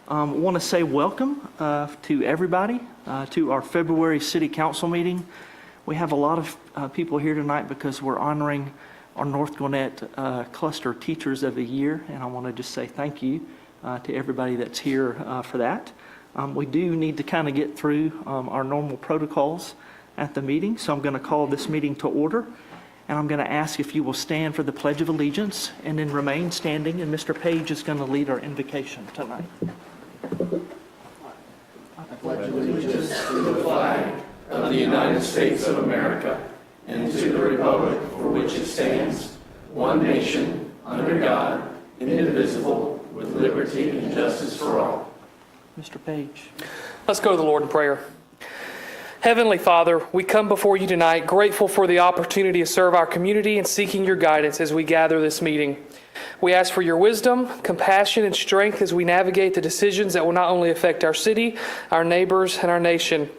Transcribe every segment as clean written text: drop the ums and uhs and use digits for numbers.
Want to say welcome to everybody to our February City Council meeting. We have a lot of people here tonight because we're honoring our North Gwinnett Cluster Teachers of the Year, and I want to just say thank you to everybody that's here for that. We do need to kind of get through our normal protocols at the meeting, so I'm going to call this meeting to order, and I'm going to ask if you will stand for the Pledge of Allegiance and then remain standing, and Mr. Page is going to lead our invocation tonight. I pledge allegiance to the flag of the United States of America and to the republic for which it stands, one nation, under God, indivisible, with liberty and justice for all. Mr. Page. Let's go to the Lord in prayer. Heavenly Father, we come before you tonight grateful for the opportunity to serve our community and seeking your guidance as we gather this meeting. We ask for your wisdom, compassion, and strength as we navigate the decisions that will not only affect our city, our neighbors, and our nation.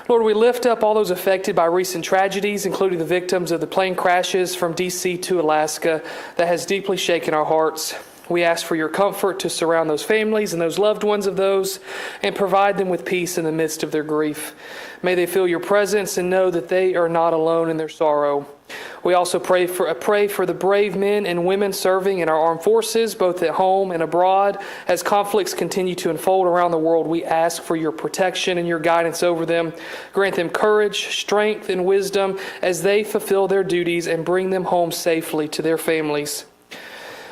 Lord, we lift up all those affected by recent tragedies, including the victims of the plane crashes from D.C. to Alaska that has deeply shaken our hearts. We ask for your comfort to surround those families and those loved ones of those and provide them with peace in the midst of their grief. May they feel your presence and know that they are not alone in their sorrow. We also pray for the brave men and women serving in our armed forces, both at home and abroad. As conflicts continue to unfold around the world, we ask for your protection and your guidance over them. Grant them courage, strength, and wisdom as they fulfill their duties and bring them home safely to their families.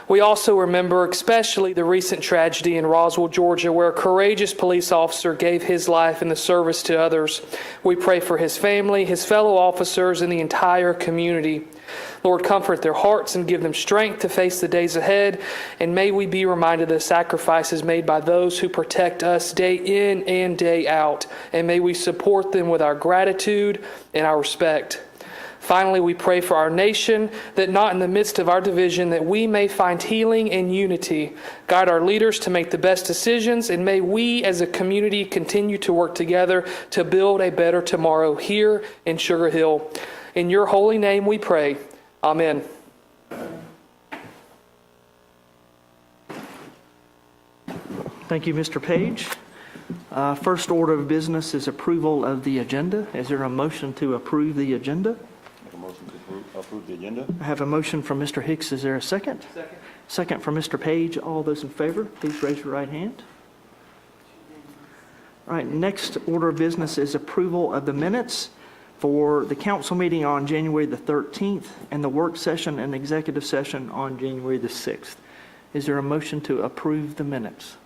We also remember especially the recent tragedy in Roswell, Georgia, where a courageous police officer gave his life in the service to others. We pray for his family, his fellow officers, and the entire community. Lord, comfort their hearts and give them strength to face the days ahead. And may we be reminded of the sacrifices made by those who protect us day in and day out. And may we support them with our gratitude and our respect. Finally, we pray for our nation, that not in the midst of our division, that we may find healing and unity. Guide our leaders to make the best decisions, and may we as a community continue to work together to build a better tomorrow here in Sugar Hill. In your holy name we pray. Amen. Thank you, Mr. Page. First order of business is approval of the agenda. Is there a motion to approve the agenda? Motion to approve the agenda. I have a motion from Mr. Hicks. Is there a second? Second. Second from Mr. Page. All those in favor, please raise your right hand. All right, next order of business is approval of the minutes for the council meeting on January the 13th and the work session and executive session on January the 6th. Is there a motion to approve the minutes?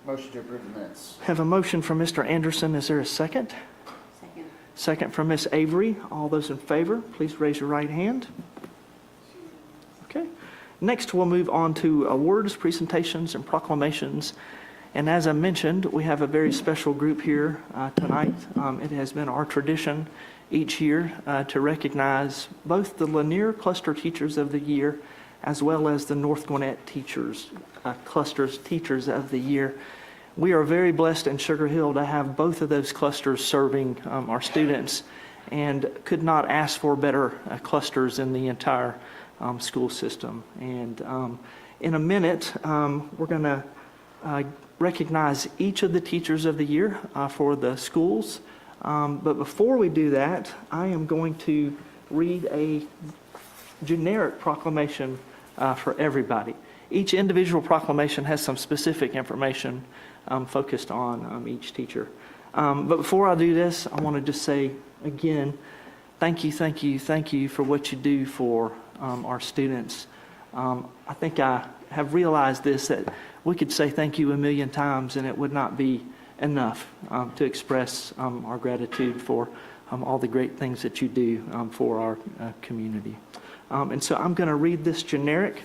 Motion to approve the minutes. Have a motion from Mr. Anderson. Is there a second? Second from Ms. Avery. All those in favor, please raise your right hand. Okay. Next, we'll move on to awards, presentations, and proclamations. And as I mentioned, we have a very special group here tonight. It has been our tradition each year to recognize both the Lanier Cluster Teachers of the Year as well as the North Gwinnett Clusters Teachers of the Year. We are very blessed in Sugar Hill to have both of those clusters serving our students, and could not ask for better clusters in the entire school system. And in a minute, we're going to recognize each of the Teachers of the Year for the schools. But before we do that, I am going to read a generic proclamation for everybody. Each individual proclamation has some specific information focused on each teacher. But before I do this, I want to just say again, thank you for what you do for our students. I think I have realized this, that we could say thank you a million times and it would not be enough to express our gratitude for all the great things that you do for our community. And so I'm going to read this generic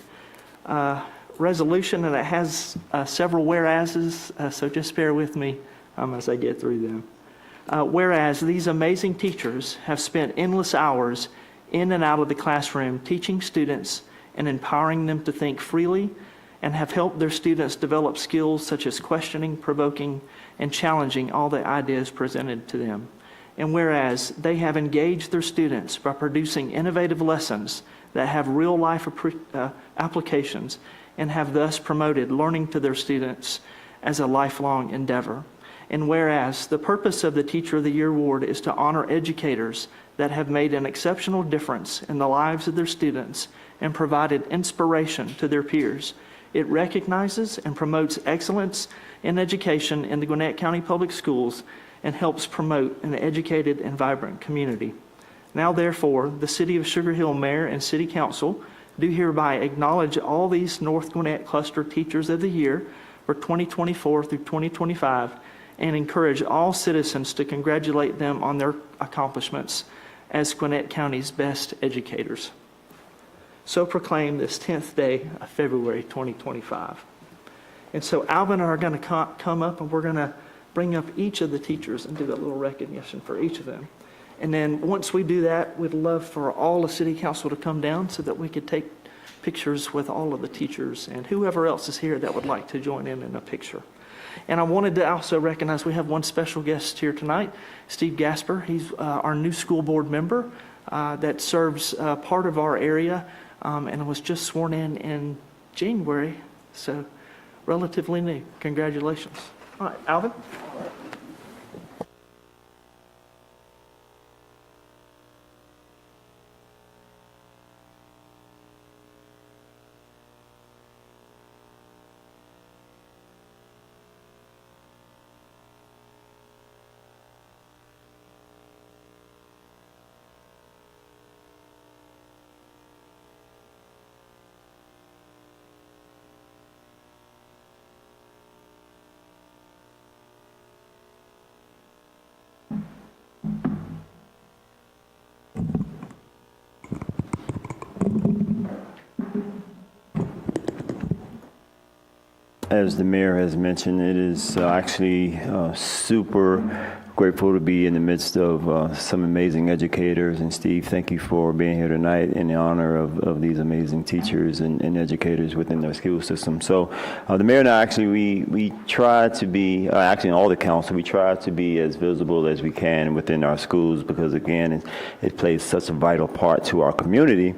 resolution, and it has several whereases, so just bear with me as I get through them. Whereas these amazing teachers have spent endless hours in and out of the classroom teaching students and empowering them to think freely, and have helped their students develop skills such as questioning, provoking, and challenging all the ideas presented to them. And whereas they have engaged their students by producing innovative lessons that have real-life applications, and have thus promoted learning to their students as a lifelong endeavor. And whereas the purpose of the Teacher of the Year Award is to honor educators that have made an exceptional difference in the lives of their students and provided inspiration to their peers, it recognizes and promotes excellence in education in the Gwinnett County Public Schools and helps promote an educated and vibrant community. Now, therefore, the City of Sugar Hill Mayor and City Council do hereby acknowledge all these North Gwinnett Cluster Teachers of the Year for 2024 through 2025 and encourage all citizens to congratulate them on their accomplishments as Gwinnett County's best educators. So proclaim this 10th day of February 2025. And so Alvin and I are going to come up and we're going to bring up each of the teachers and do a little recognition for each of them. And then once we do that, we'd love for all the city council to come down so that we could take pictures with all of the teachers and whoever else is here that would like to join in a picture. And I wanted to also recognize we have one special guest here tonight, Steve Gasper. He's our new school board member that serves part of our area and was just sworn in January, so relatively new. Congratulations. All right, Alvin. As the mayor has mentioned, it is actually super grateful to be in the midst of some amazing educators. And Steve, thank you for being here tonight in the honor of these amazing teachers and educators within our school system. So the mayor and I actually, we try to be, actually in all the council, we try to be as visible as we can within our schools because, again, it plays such a vital part to our community.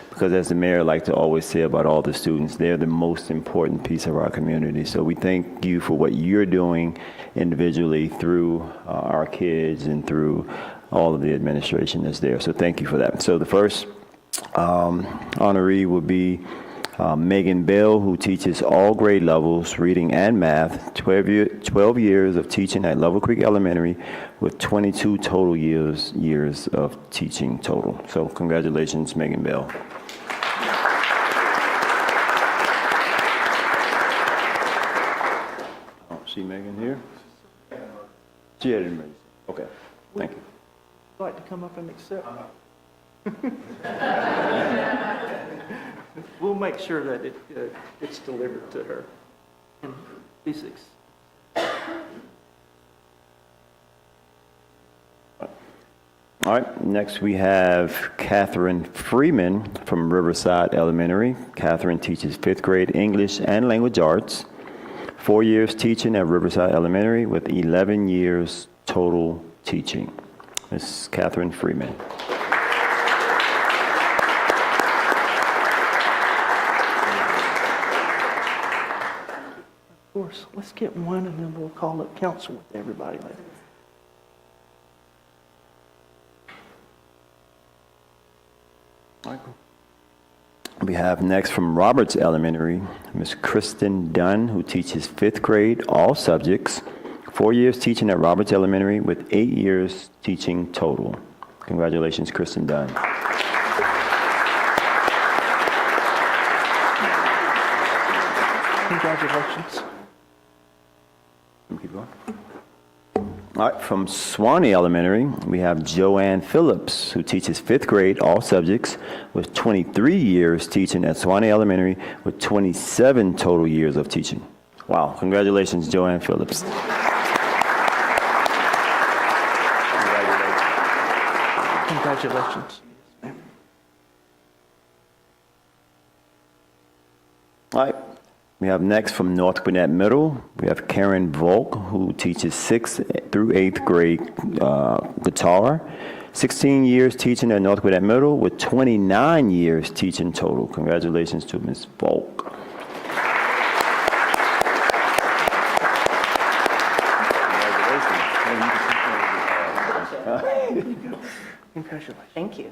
Because as the mayor likes to always say about all the students, they're the most important piece of our community. So we thank you for what you're doing individually through our kids and through all of the administration that's there. So thank you for that. So the first honoree will be Megan Bell, who teaches all grade levels, reading and math, 12 years of teaching at Level Creek Elementary with 22 total years of teaching total. So congratulations, Megan Bell. See Megan here? She had an emergency. Okay, thank you. Would you like to come up and accept? We'll make sure that it's delivered to her. And be All right, next we have Catherine Freeman from Riverside Elementary. Catherine teaches 5th grade English and language arts. 4 years teaching at Riverside Elementary with 11 years total teaching. Ms. Catherine Freeman. Of course, let's get one and then we'll call up council with everybody later. We have next from Roberts Elementary, Ms. Kristen Dunn, who teaches 5th grade, all subjects, 4 years teaching at Roberts Elementary with 8 years teaching total. Congratulations, Kristen Dunn. Congratulations. Keep going. All right, from Swanee Elementary, we have Joanne Phillips, who teaches 5th grade, all subjects, with 23 years teaching at Swanee Elementary with 27 total years of teaching. Wow, congratulations, Joanne Phillips. Congratulations. All right. We have next from North Gwinnett Middle, we have Karen Volk, who teaches 6th through 8th grade guitar. 16 years teaching at North Gwinnett Middle with 29 years teaching total. Congratulations to Ms. Volk. Congratulations. Thank you.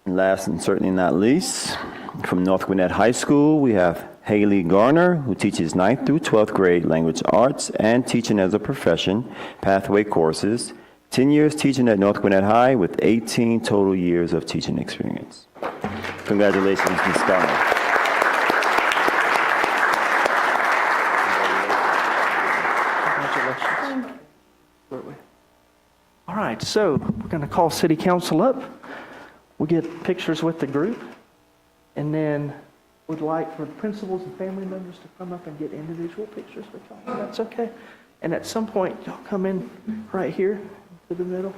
And last and certainly not least, from North Gwinnett High School, we have Haley Garner, who teaches 9th through 12th grade language arts and teaching as a profession, pathway courses, 10 years teaching at North Gwinnett High with 18 total years of teaching experience. Congratulations, Ms. Garner. Congratulations. Absolutely. All right, so we're going to call City Council up. We'll get pictures with the group, and then would like for the principals and family members to come up and get individual pictures with y'all. That's okay. And at some point, y'all come in right here to the middle.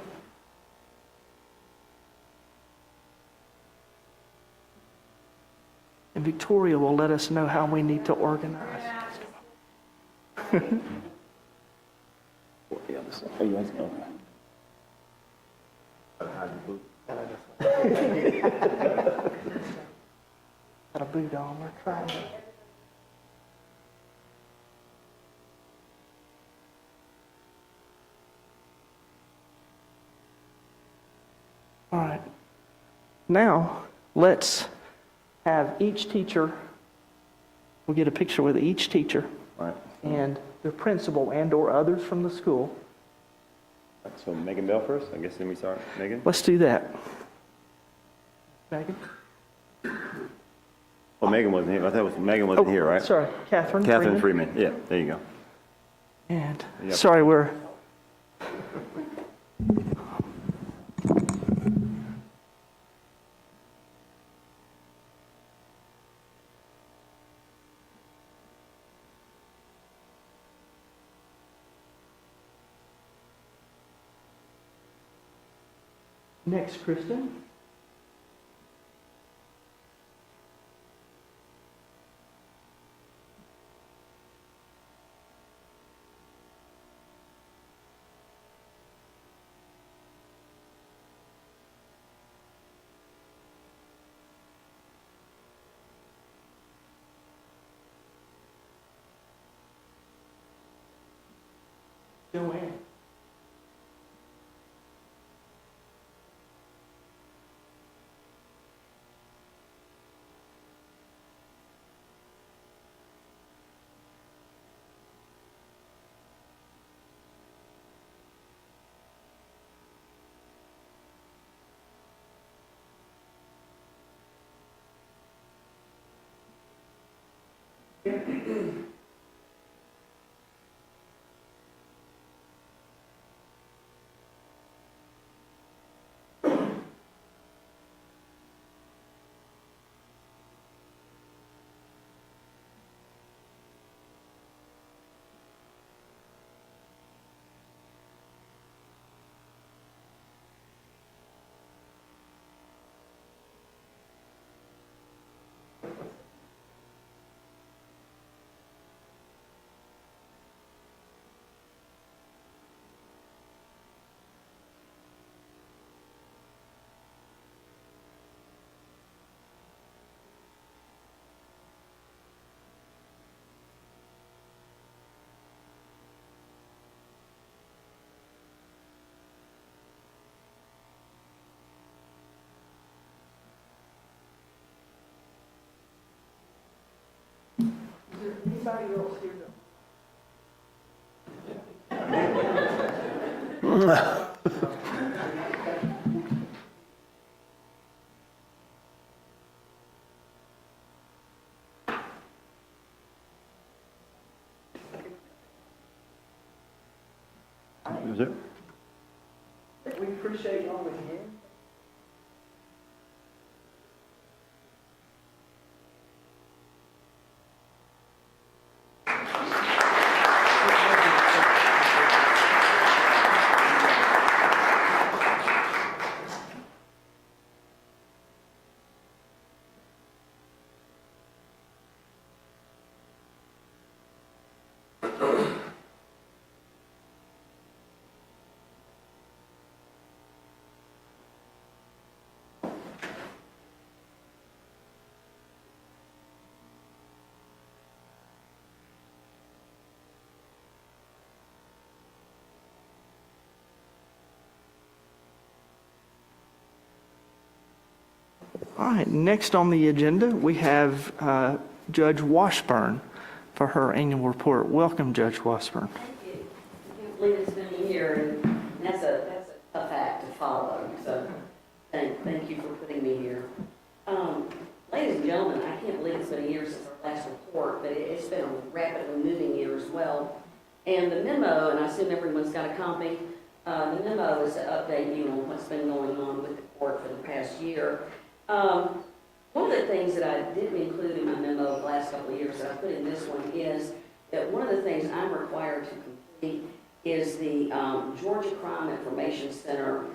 And Victoria will let us know how we need to organize. Got a boot on, we're trying. All right. Now, let's have each teacher, we'll get a picture with each teacher All right. and the principal and/or others from the school. So Megan Bell first, I guess. Let me start. Megan? Let's do that. Megan? Well, Megan wasn't here. I thought Megan wasn't here, right? Sorry, Catherine. Catherine Freeman. Yeah, there you go. And, Yep. sorry, we're, next, Kristen. Joanne. Anybody else here? Is it? We appreciate y'all again. All right, next on the agenda, we have Judge Washburn for her annual report. Welcome, Judge Washburn. Thank you. I can't believe it's been a year, and that's a tough act to follow, so thank you for putting me here. Ladies and gentlemen, I can't believe it's been a year since our last report, but it's been a rapidly moving year as well. And the memo, and I assume everyone's got a copy, the memo is to update you on what's been going on with the court for the past year. One of the things that I didn't include in my memo the last couple of years that I put in this one is that one of the things I'm required to complete is the Georgia Crime Information Center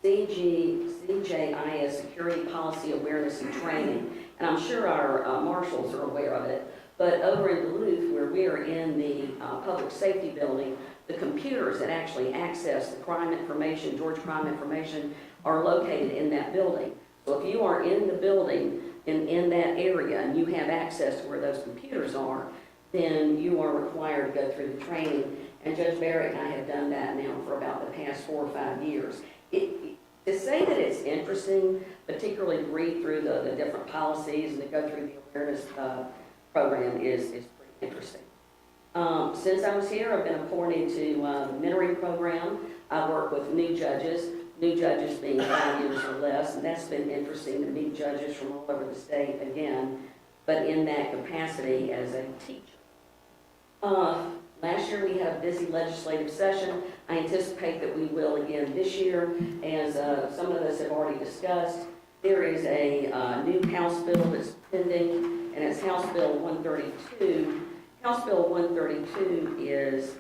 CJIS Security Policy Awareness and Training. And I'm sure our marshals are aware of it. But over in Duluth, where we are in the public safety building, the computers that actually access the crime information, Georgia crime information, are located in that building. So if you are in the building in that area and you have access to where those computers are, then you are required to go through the training. And Judge Barrett and I have done that now for about the past 4 or 5 years. To say that it's interesting, particularly to read through the different policies and to go through the awareness program is pretty interesting. Since I was here, I've been appointed to the mentoring program. I work with new judges being 5 years or less, and that's been interesting to meet judges from all over the state again, but in that capacity as a teacher. Last year we had a busy legislative session. I anticipate that we will again this year. As some of us have already discussed, there is a new House bill that's pending, and it's House Bill 132. House Bill 132 is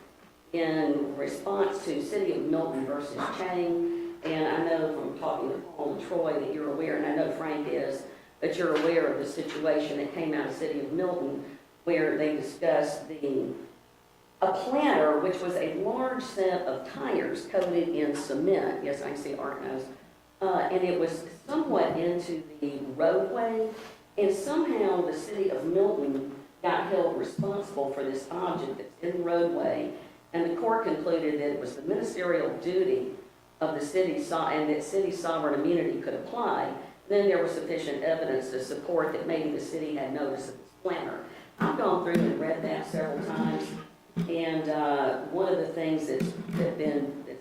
in response to City of Milton versus Chang. And I know from talking to Paul and Troy that you're aware, and I know Frank is, that you're aware of the situation that came out of City of Milton where they discussed a planter, which was a large set of tires coated in cement. Yes, I can see Art knows. And it was somewhat into the roadway, and somehow the City of Milton got held responsible for this object that's in the roadway, and the court concluded that it was the ministerial duty of the city, and that city sovereign immunity could apply. Then there was sufficient evidence to support that maybe the city had notice of this planter. I've gone through and read that several times, and one of the things that's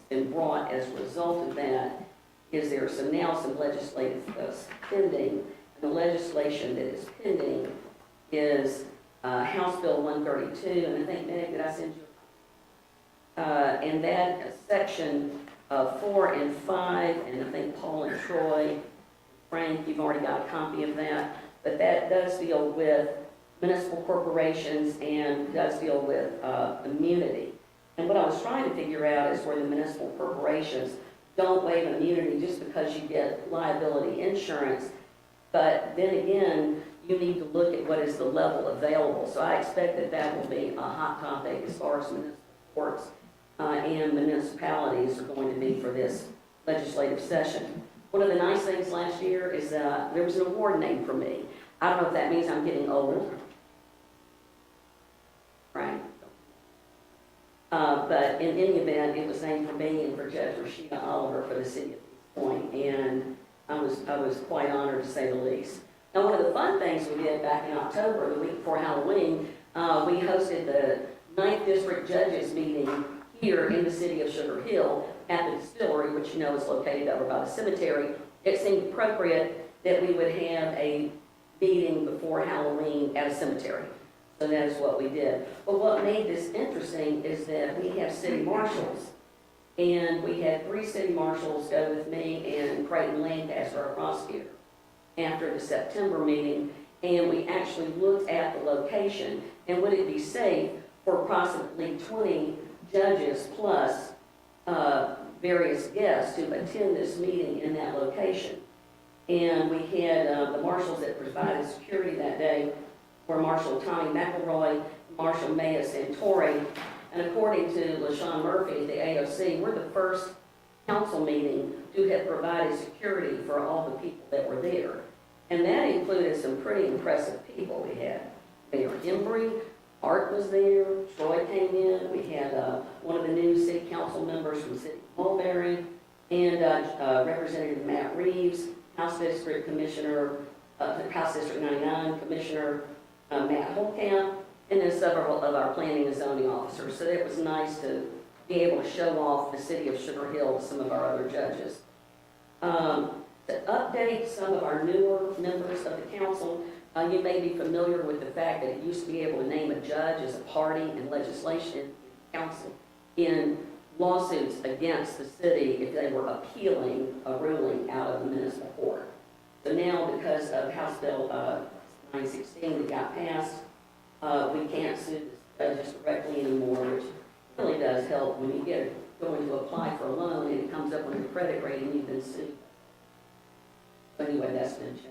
been brought as a result of that is there's now some legislative pending, and the legislation that is pending is House Bill 132, and I think, Meg, did I send you? And that section 4 and 5, and I think Paul and Troy, Frank, you've already got a copy of that, but that does deal with municipal corporations and does deal with immunity. And what I was trying to figure out is where the municipal corporations don't waive immunity just because you get liability insurance, but then again, you need to look at what is the level available. So I expect that that will be a hot topic as far as municipal courts and municipalities are going to be for this legislative session. One of the nice things last year is there was an award named for me. I don't know if that means I'm getting old, right? But in any event, it was named for me and for Judge Rashida Oliver for the city of East Point, and I was quite honored to say the least. Now, one of the fun things we did back in October, the week before Halloween, we hosted the 9th District Judges meeting here in the city of Sugar Hill at the distillery, which you know is located over by the cemetery. It seemed appropriate that we would have a meeting before Halloween at a cemetery. So that is what we did. But what made this interesting is that we have city marshals, and we had 3 city marshals go with me and Creighton Lancaster, our prosecutor, after the September meeting, and we actually looked at the location and would it be safe for approximately 20 judges plus various guests to attend this meeting in that location. And we had the marshals that provided security that day were Marshal Tommy McElroy, Marshal Maya Santori, and according to LaShawn Murphy, the AOC, we're the first council meeting to have provided security for all the people that were there. And that included some pretty impressive people. We had Mayor Embry, Art was there, Troy came in, we had one of the new city council members from City of Mulberry, and Representative Matt Reeves, House District Commissioner, House District 99 Commissioner Matt Holcamp, and then several of our planning and zoning officers. So it was nice to be able to show off the city of Sugar Hill to some of our other judges. To update some of our newer members of the council, you may be familiar with the fact that it used to be able to name a judge as a party in legislation council in lawsuits against the city if they were appealing a ruling out of the municipal court. So now, because of House Bill 916 that got passed, we can't sue the judges directly anymore, which really does help when you going to apply for a loan and it comes up on your credit rating, you've been sued. So anyway, that's been changed.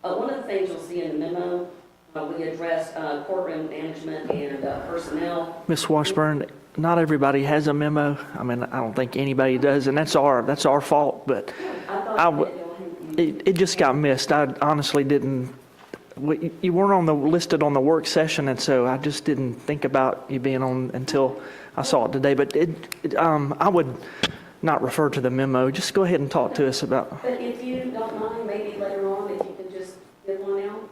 One of the things you'll see in the memo, we addressed courtroom management and personnel. Ms. Washburn, not everybody has a memo. I mean, I don't think anybody does, and that's our fault, but it just got missed. I honestly didn't, you weren't listed on the work session, and so I just didn't think about you being on until I saw it today. But I would not refer to the memo. Just go ahead and talk to us about. But if you don't mind, maybe later on, if you can just give one out,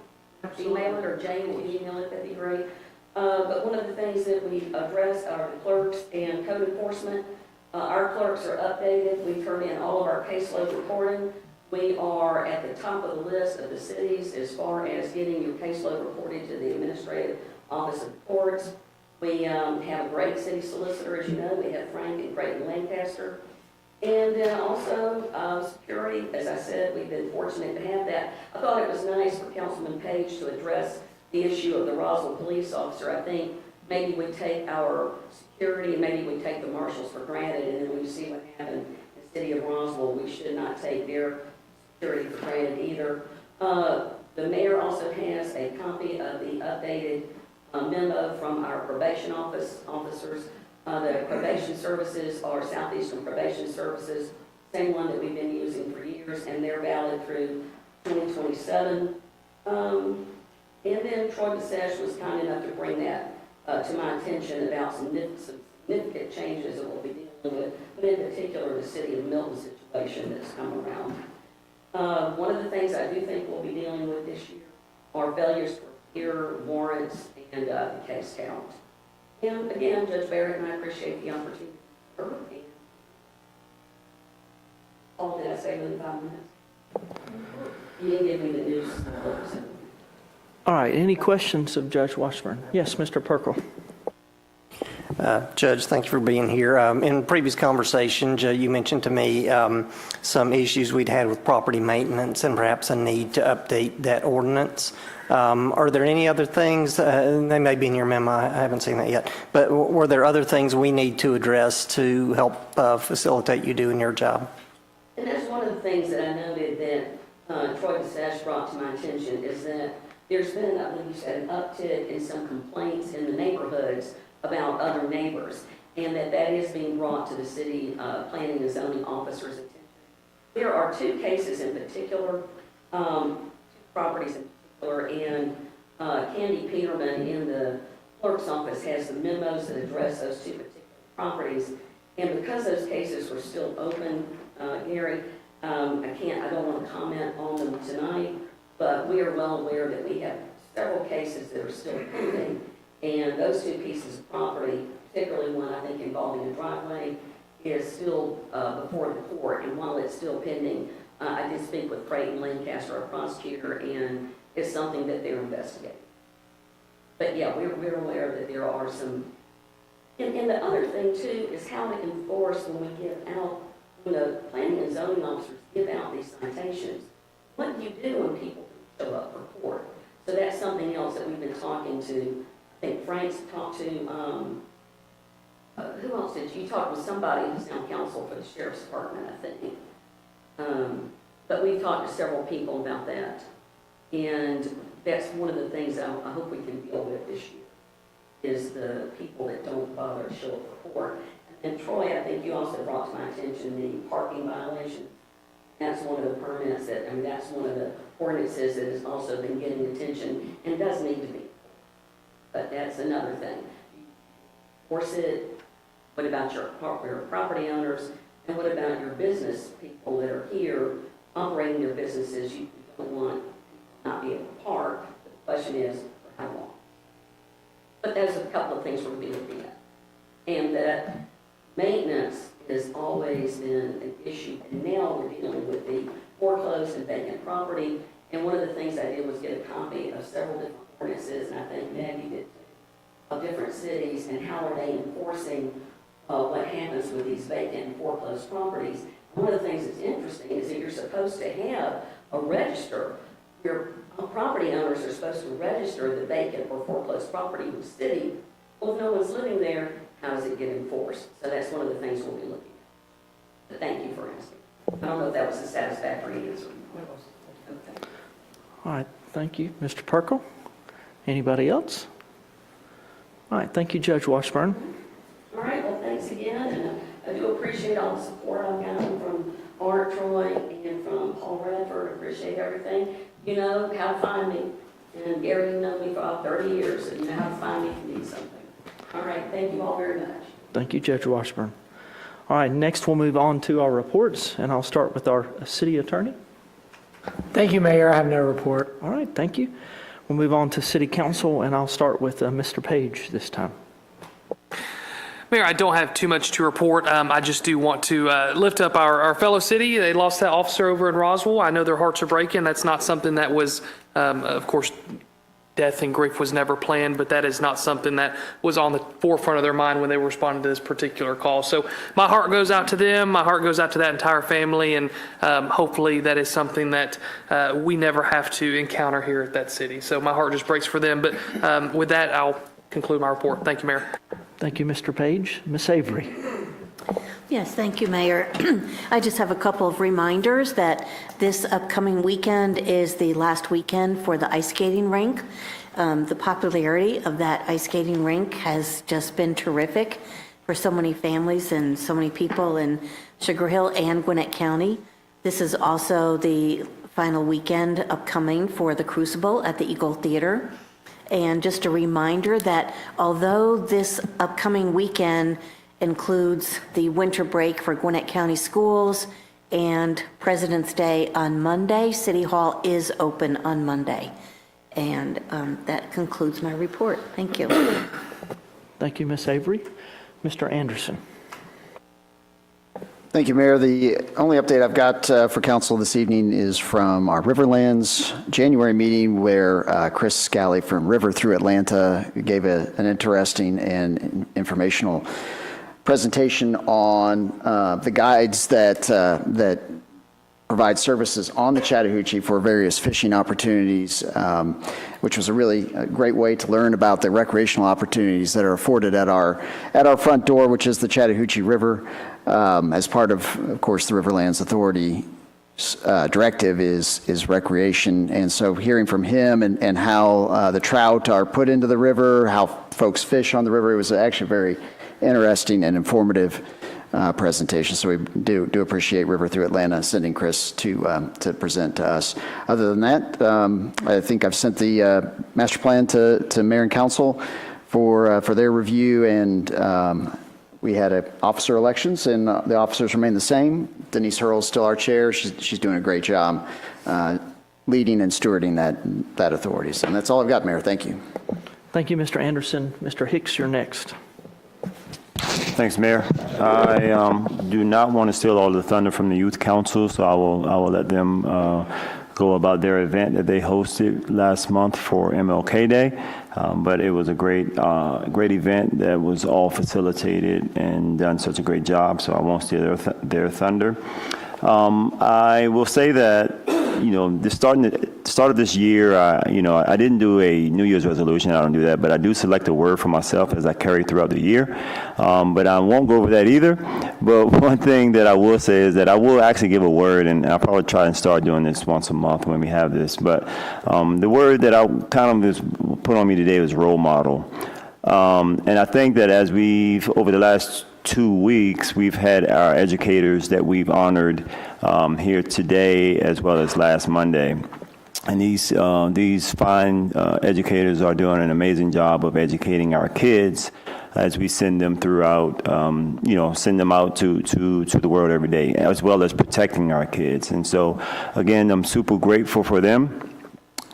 email it, or Jane, if you email it, that'd be great. But one of the things that we addressed are the clerks and code enforcement. Our clerks are updated. We turn in all of our caseload reporting. We are at the top of the list of the cities as far as getting your caseload reported to the Administrative Office of the Courts. We have a great city solicitor, as you know. We have Frank and Creighton Lancaster. And then also security, as I said, we've been fortunate to have that. I thought it was nice for Councilman Page to address the issue of the Roswell police officer. I think maybe we take our security and maybe we take the marshals for granted, and then when you see what happened in the city of Roswell, we should not take their security for granted either. The mayor also has a copy of the updated memo from our probation officers. The probation services are Southeastern Probation Services, same one that we've been using for years, and they're valid through 2027. And then Troy Basesh was kind enough to bring that to my attention about some significant changes that we'll be dealing with, but in particular the city of Milton situation that's come around. One of the things I do think we'll be dealing with this year are failures to appear, warrants, and the case count. And again, Judge Barrett, and I appreciate the opportunity. All did I say within 5 minutes? You didn't give me the news. All right, any questions of Judge Washburn? Yes, Mr. Perkle. Judge, thank you for being here. In previous conversations, you mentioned to me some issues we'd had with property maintenance and perhaps a need to update that ordinance. Are there any other things, they may be in your memo, I haven't seen that yet, but were there other things we need to address to help facilitate you doing your job? And that's one of the things that I noted that Troy Basesh brought to my attention is that there's been, I believe you said, an uptick in some complaints in the neighborhoods about other neighbors, and that is being brought to the city planning and zoning officers' attention. There are 2 cases in particular, 2 properties in particular, and Candy Peterman in the clerk's office has the memos that address those 2 particular properties. And because those cases were still open, Gary, I don't want to comment on them tonight, but we are well aware that we have several cases that are still pending. And those 2 pieces of property, particularly one I think involving a driveway, is still before the court. And while it's still pending, I did speak with Creighton Lancaster, our prosecutor, and it's something that they're investigating. But yeah, we're aware that there are some. And the other thing too is how to enforce when we give out, when the planning and zoning officers give out these citations. What do you do when people show up for court? So that's something else that we've been talking to. I think Frank's talked to, who else did you talk with? Somebody who's now counsel for the sheriff's department, I think. But we've talked to several people about that. And that's one of the things I hope we can deal with this year, is the people that don't bother to show up for court. And Troy, I think you also brought to my attention the parking violation. That's one of the permits that, I mean, that's one of the ordinances that has also been getting attention and does need to be. But that's another thing. Force it. What about your property owners? And what about your business people that are here operating their businesses? You don't want not be able to park. The question is, for how long? But there's a couple of things we're going to be looking at. And that maintenance has always been an issue. And now we're dealing with the foreclosed and vacant property. And one of the things I did was get a copy of several different ordinances, and I think Maggie did, of different cities, and how are they enforcing what happens with these vacant and foreclosed properties. One of the things that's interesting is that you're supposed to have a register. Your property owners are supposed to register the vacant or foreclosed property with the city. Well, if no one's living there, how does it get enforced? So that's one of the things we'll be looking at. But thank you for asking. I don't know if that was a satisfactory answer. Okay. All right, thank you. Mr. Perkle? Anybody else? All right, thank you, Judge Washburn. All right, well, thanks again, and I do appreciate all the support I've gotten from Art Troy and from Paul Redford. Appreciate everything. You know how to find me, and Gary, you know me for about 30 years, so you know how to find me if you need something. All right, thank you all very much. Thank you, Judge Washburn. All right, next we'll move on to our reports, and I'll start with our city attorney. Thank you, Mayor. I have no report. All right, thank you. We'll move on to city council, and I'll start with Mr. Page this time. Mayor, I don't have too much to report. I just do want to lift up our fellow city. They lost that officer over in Roswell. I know their hearts are breaking. That's not something that was, of course, death and grief was never planned, but that is not something that was on the forefront of their mind when they were responding to this particular call. So my heart goes out to them. My heart goes out to that entire family, and hopefully that is something that we never have to encounter here at that city. So my heart just breaks for them. But with that, I'll conclude my report. Thank you, Mayor. Thank you, Mr. Page. Ms. Avery. Yes, thank you, Mayor. I just have a couple of reminders that this upcoming weekend is the last weekend for the ice skating rink. The popularity of that ice skating rink has just been terrific for so many families and so many people in Sugar Hill and Gwinnett County. This is also the final weekend upcoming for the Crucible at the Eagle Theater. And just a reminder that although this upcoming weekend includes the winter break for Gwinnett County schools and President's Day on Monday, City Hall is open on Monday. And that concludes my report. Thank you. Thank you, Ms. Avery. Mr. Anderson. Thank you, Mayor. The only update I've got for council this evening is from our Riverlands January meeting, where Chris Scally from River Through Atlanta gave an interesting and informational presentation on the guides that provide services on the Chattahoochee for various fishing opportunities, which was a really great way to learn about the recreational opportunities that are afforded at our front door, which is the Chattahoochee River. As part of course, the Riverlands Authority directive is recreation. And so hearing from him and how the trout are put into the river, how folks fish on the river, it was actually very interesting and informative presentation. So we do appreciate River Through Atlanta sending Chris to present to us. Other than that, I think I've sent the master plan to Mayor and Council for their review, and we had officer elections, and the officers remain the same. Denise Hurl's still our chair. She's doing a great job leading and stewarding that authority. So that's all I've got, Mayor. Thank you. Thank you, Mr. Anderson. Mr. Hicks, you're next. Thanks, Mayor. I do not want to steal all the thunder from the Youth Council, so I will let them go about their event that they hosted last month for MLK Day. But it was a great event that was all facilitated and done such a great job, so I won't steal their thunder. I will say that, the start of this year, I didn't do a New Year's resolution. I don't do that, but I do select a word for myself as I carry throughout the year. But I won't go over that either. But one thing that I will say is that I will actually give a word, and I'll probably try and start doing this once a month when we have this. But the word that I kind of put on me today was role model. And I think that as over the last 2 weeks, we've had our educators that we've honored here today as well as last Monday. And these fine educators are doing an amazing job of educating our kids as we send them throughout, send them out to the world every day, as well as protecting our kids. And so, again, I'm super grateful for them.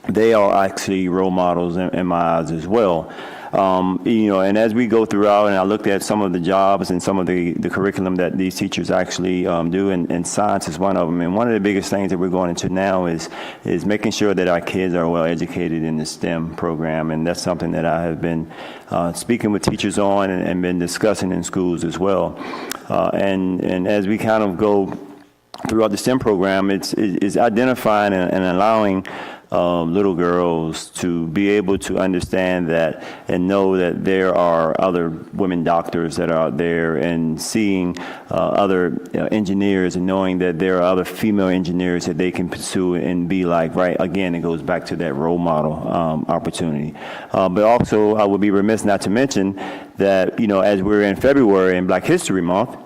They are actually role models in my eyes as well. And as we go throughout, and I looked at some of the jobs and some of the curriculum that these teachers actually do, and science is one of them. And one of the biggest things that we're going into now is making sure that our kids are well educated in the STEM program, and that's something that I have been speaking with teachers on and been discussing in schools as well. And as we kind of go throughout the STEM program, it's identifying and allowing little girls to be able to understand that and know that there are other women doctors that are out there, and seeing other engineers, and knowing that there are other female engineers that they can pursue and be like, right? Again, it goes back to that role model opportunity. But also, I would be remiss not to mention that, as we're in February in Black History Month,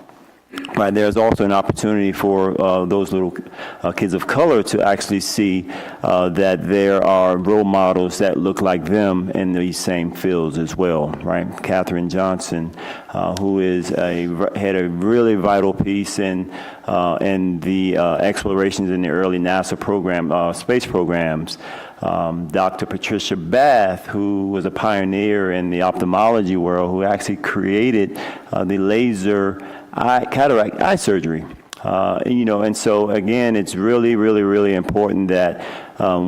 right, there's also an opportunity for those little kids of color to actually see that there are role models that look like them in these same fields as well, right? Katherine Johnson, who had a really vital piece in the explorations in the early NASA program, space programs. Dr. Patricia Bath, who was a pioneer in the ophthalmology world, who actually created the laser cataract eye surgery. And so again, it's really, really, really important that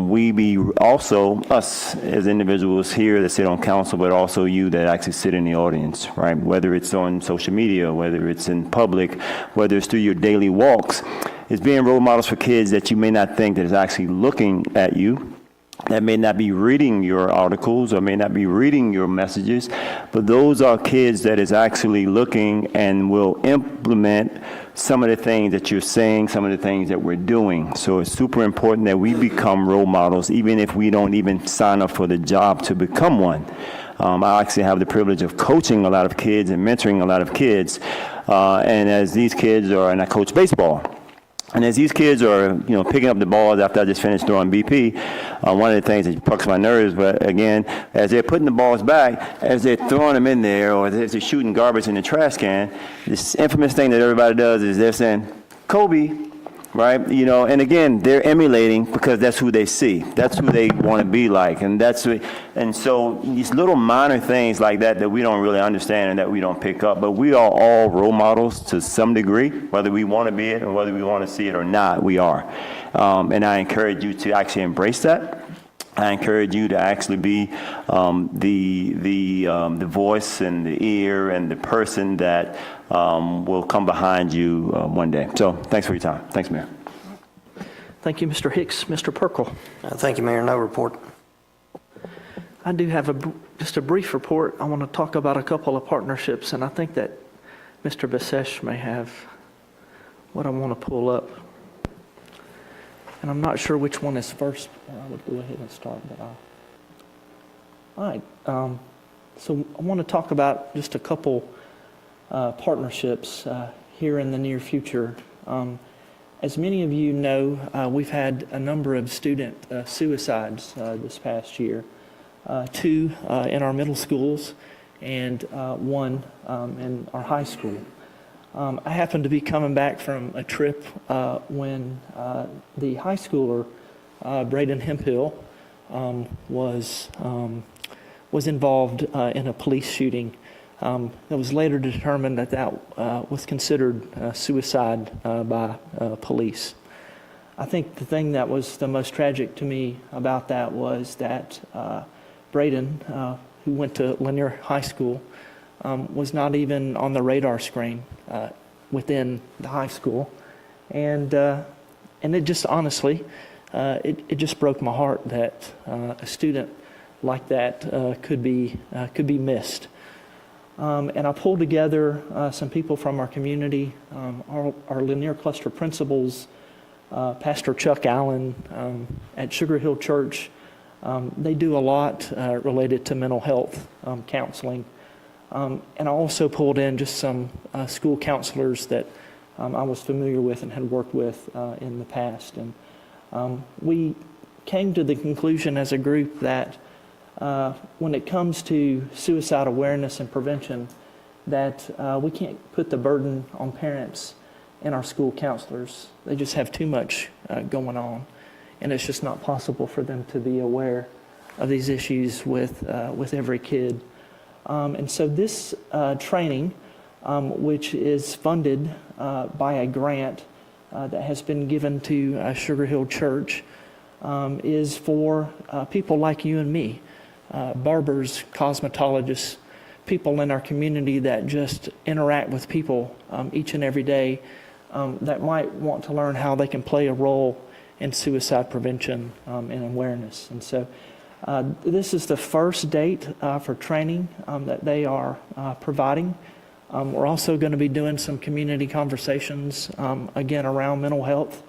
we be also, us as individuals here that sit on council, but also you that actually sit in the audience, right? Whether it's on social media, whether it's in public, whether it's through your daily walks, is being role models for kids that you may not think that is actually looking at you, that may not be reading your articles or may not be reading your messages, but those are kids that is actually looking and will implement some of the things that you're saying, some of the things that we're doing. So it's super important that we become role models, even if we don't even sign up for the job to become one. I actually have the privilege of coaching a lot of kids and mentoring a lot of kids, and as these kids are, and I coach baseball. And as these kids are, picking up the balls after I just finished throwing BP, one of the things that pucks my nerves, but again, as they're putting the balls back, as they're throwing them in there, or as they're shooting garbage in the trash can, this infamous thing that everybody does is they're saying, Kobe, right? And again, they're emulating because that's who they see. That's who they want to be like. And so these little minor things like that we don't really understand and that we don't pick up, but we are all role models to some degree, whether we want to be it or whether we want to see it or not, we are. And I encourage you to actually embrace that. I encourage you to actually be the voice and the ear and the person that will come behind you one day. So thanks for your time. Thanks, Mayor. Thank you, Mr. Hicks. Mr. Perkle. Thank you, Mayor. No report. I do have just a brief report. I want to talk about a couple of partnerships, and I think that Mr. Basesh may have what I want to pull up. And I'm not sure which one is first. I would go ahead and start, but all right. So I want to talk about just a couple partnerships here in the near future. As many of you know, we've had a number of student suicides this past year. 2 in our middle schools and 1 in our high school. I happened to be coming back from a trip when the high schooler, Braden Hemphill, was involved in a police shooting. It was later determined that was considered suicide by police. I think the thing that was the most tragic to me about that was that Braden, who went to Lanier High School, was not even on the radar screen within the high school, and it just honestly, it just broke my heart that a student like that could be missed. And I pulled together some people from our community, our Lanier Cluster principals, Pastor Chuck Allen at Sugar Hill Church. They do a lot related to mental health counseling. And I also pulled in just some school counselors that I was familiar with and had worked with in the past. And we came to the conclusion as a group that when it comes to suicide awareness and prevention, that we can't put the burden on parents and our school counselors. They just have too much going on, and it's just not possible for them to be aware of these issues with every kid. And so this training, which is funded by a grant that has been given to Sugar Hill Church, is for people like you and me, barbers, cosmetologists, people in our community that just interact with people each and every day that might want to learn how they can play a role in suicide prevention and awareness. And so this is the first date for training that they are providing. We're also going to be doing some community conversations, again, around mental health,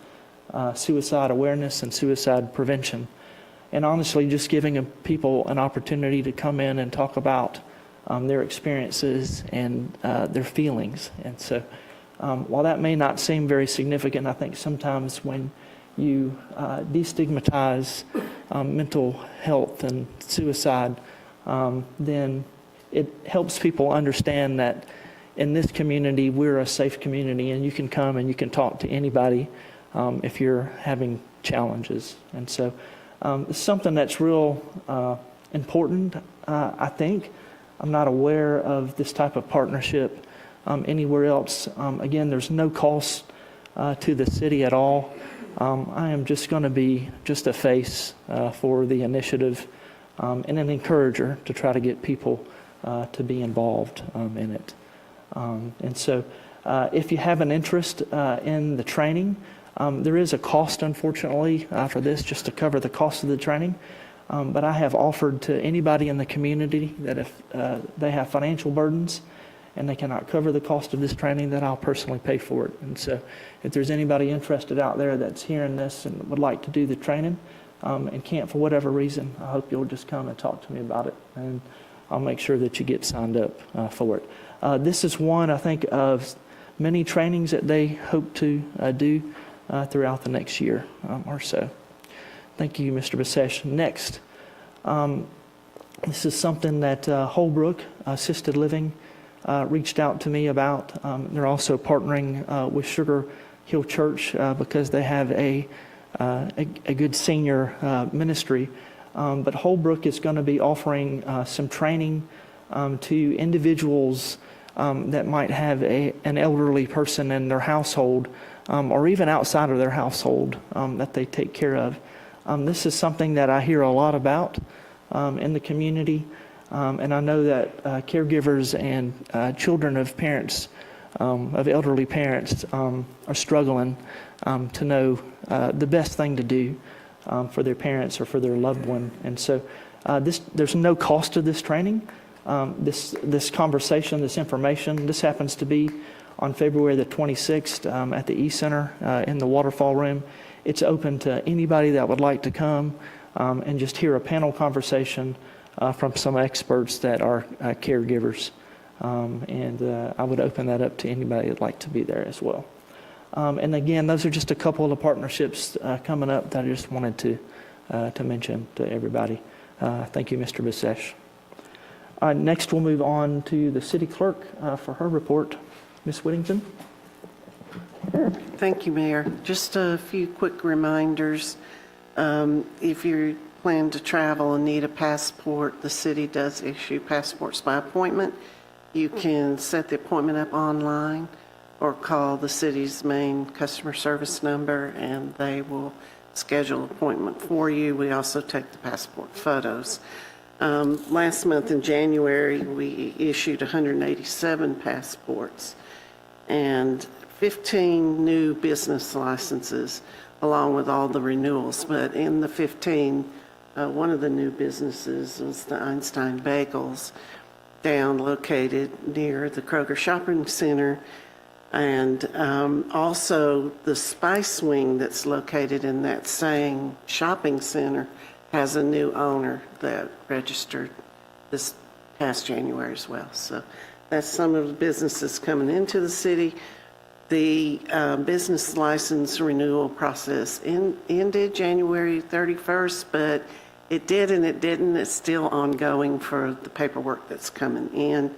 suicide awareness, and suicide prevention. And honestly, just giving people an opportunity to come in and talk about their experiences and their feelings. And so while that may not seem very significant, I think sometimes when you destigmatize mental health and suicide, then it helps people understand that in this community, we're a safe community, and you can come and you can talk to anybody if you're having challenges. And so it's something that's real important, I think. I'm not aware of this type of partnership anywhere else. Again, there's no cost to the city at all. I am just going to be just a face for the initiative and an encourager to try to get people to be involved in it. And so if you have an interest in the training, there is a cost, unfortunately, for this, just to cover the cost of the training. But I have offered to anybody in the community that if they have financial burdens and they cannot cover the cost of this training, that I'll personally pay for it. And so if there's anybody interested out there that's hearing this and would like to do the training and can't for whatever reason, I hope you'll just come and talk to me about it, and I'll make sure that you get signed up for it. This is one, I think, of many trainings that they hope to do throughout the next year or so. Thank you, Mr. Basesh. Next, this is something that Holbrook Assisted Living reached out to me about. They're also partnering with Sugar Hill Church because they have a good senior ministry. But Holbrook is going to be offering some training to individuals that might have an elderly person in their household or even outside of their household that they take care of. This is something that I hear a lot about in the community, and I know that caregivers and children of parents, of elderly parents, are struggling to know the best thing to do for their parents or for their loved one. And so there's no cost to this training. This conversation, this information, this happens to be on February the 26th at the E-Center in the Waterfall Room. It's open to anybody that would like to come and just hear a panel conversation from some experts that are caregivers. And I would open that up to anybody that'd like to be there as well. And again, those are just a couple of the partnerships coming up that I just wanted to mention to everybody. Thank you, Mr. Basesh. Next, we'll move on to the city clerk for her report. Ms. Whittington. Thank you, Mayor. Just a few quick reminders. If you plan to travel and need a passport, the city does issue passports by appointment. You can set the appointment up online or call the city's main customer service number, and they will schedule an appointment for you. We also take the passport photos. Last month in January, we issued 187 passports and 15 new business licenses, along with all the renewals. But in the 15, one of the new businesses was the Einstein Bagels, located near the Kroger Shopping Center. And also the Spice Wing that's located in that same shopping center has a new owner that registered this past January as well. So that's some of the businesses coming into the city. The business license renewal process ended January 31st, but It did and it didn't. It's still ongoing for the paperwork that's coming in,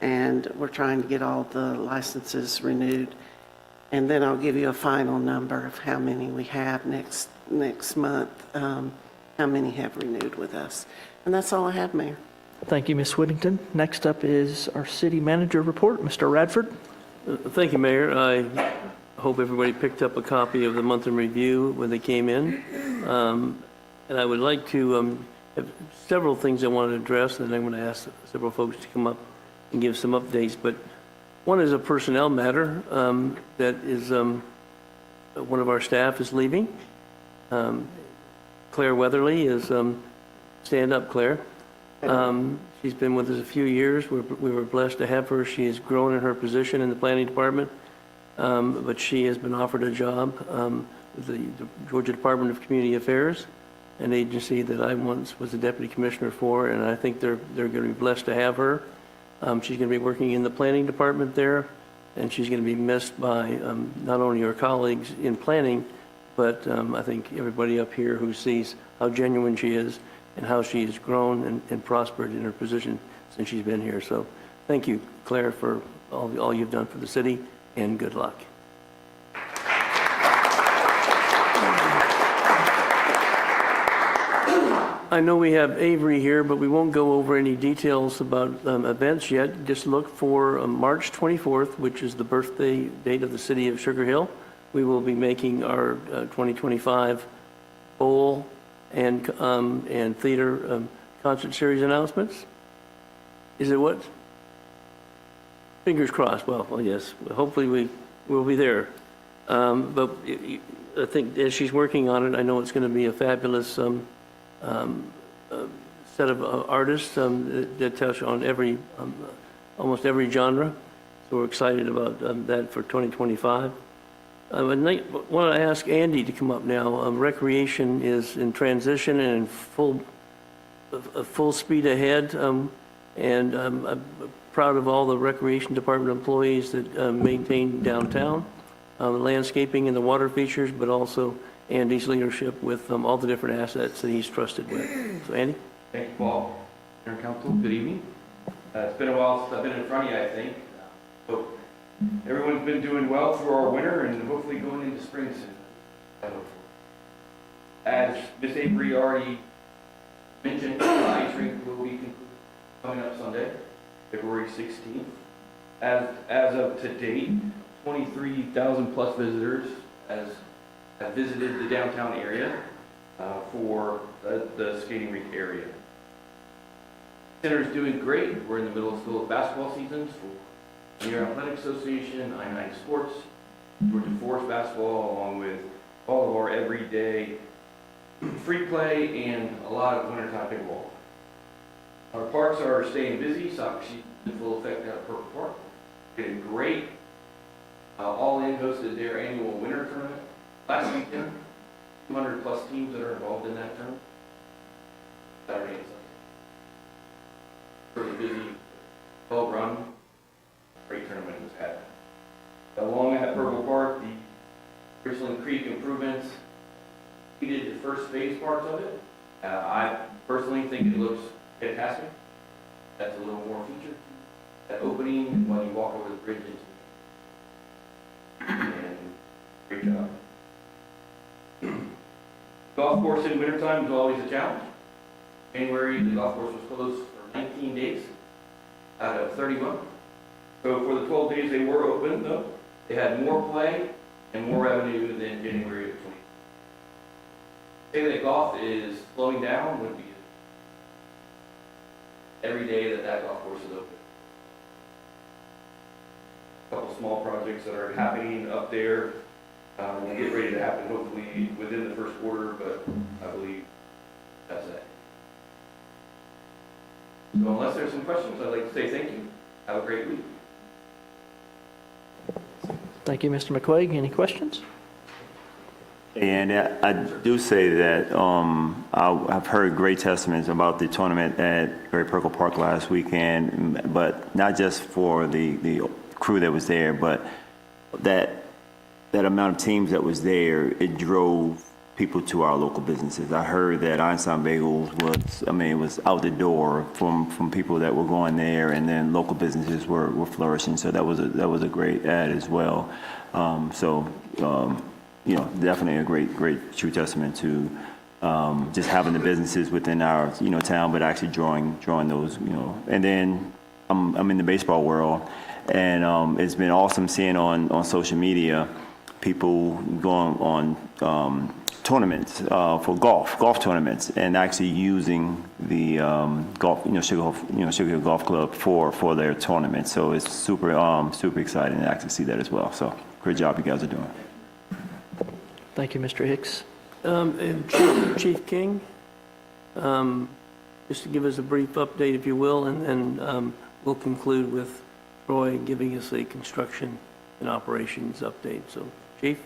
and we're trying to get all the licenses renewed. And then I'll give you a final number of how many we have next month, how many have renewed with us. And that's all I have, Mayor. Thank you, Ms. Whittington. Next up is our city manager report, Mr. Radford. Thank you, Mayor. I hope everybody picked up a copy of the month in review when they came in. And I would like to have several things I want to address, and I'm going to ask several folks to come up and give some updates. But one is a personnel matter that is one of our staff is leaving. Claire Weatherly is, stand up, Claire. She's been with us a few years. We were blessed to have her. She has grown in her position in the planning department, but she has been offered a job with the Georgia Department of Community Affairs, an agency that I once was a deputy commissioner for, and I think they're going to be blessed to have her. She's going to be working in the planning department there, and she's going to be missed by not only her colleagues in planning, but I think everybody up here who sees how genuine she is and how she has grown and prospered in her position since she's been here. So thank you, Claire, for all you've done for the city, and good luck. I know we have Avery here, but we won't go over any details about events yet. Just look for March 24th, which is the birthday date of the city of Sugar Hill. We will be making our 2025 bowl and theater concert series announcements. Is it what? Fingers crossed. Well, yes. Hopefully we will be there. But I think as she's working on it, I know it's going to be a fabulous set of artists that touch on almost every genre. So we're excited about that for 2025. I want to ask Andy to come up now. Recreation is in transition and in full speed ahead, and I'm proud of all the Recreation Department employees that maintain downtown, landscaping and the water features, but also Andy's leadership with all the different assets that he's trusted with. So, Andy? Thank you, Paul. Mayor and Council, good evening. It's been a while since I've been in front of you, I think. Hope everyone's been doing well through our winter and hopefully going into spring soon. As Ms. Avery already mentioned, the ice rink will be coming up Sunday, February 16th. As of to date, 23,000 plus visitors have visited the downtown area for the skating rink area. Center's doing great. We're in the middle of school basketball seasons for New York Athletic Association, I-9 Sports, Georgia Force basketball, along with all of our everyday free play and a lot of wintertime pickleball. Our parks are staying busy. Soccer season in full effect out of Purple Park. Getting great. All-In hosted their annual winter tournament last weekend. 200 plus teams that are involved in that tournament. Saturday and Sunday. Pretty busy, well run. Great tournament was had. Along at Purple Park, the Richland Creek improvements completed the first phase parts of it. I personally think it looks fantastic. That's a little more feature. That opening when you walk over the bridge into and great job. Golf course in wintertime is always a challenge. January, the golf course was closed for 19 days out of 31. So for the 12 days they were open, though, they had more play and more revenue than January of 20. Say that golf is slowing down would be every day that golf course is open. A couple small projects that are happening up there will get ready to happen hopefully within the first quarter, but I believe that's it. So unless there's some questions, I'd like to say thank you. Have a great week. Thank you, Mr. McQuaig. Any questions? And I do say that I've heard great testaments about the tournament at Great Purple Park last weekend, but not just for the crew that was there, but that amount of teams that was there, it drove people to our local businesses. I heard that Einstein Bagels was out the door from people that were going there, and then local businesses were flourishing. So that was a great ad as well. Definitely a great true testament to just having the businesses within our town, but actually drawing those. And then I'm in the baseball world, and it's been awesome seeing on social media people going on tournaments for golf tournaments, and actually using the Sugar Hill Golf Club for their tournaments. So it's super exciting to actually see that as well. So great job you guys are doing. Thank you, Mr. Hicks. And Chief King, just to give us a brief update, if you will, and then we'll conclude with Roy giving us a construction and operations update. So, Chief?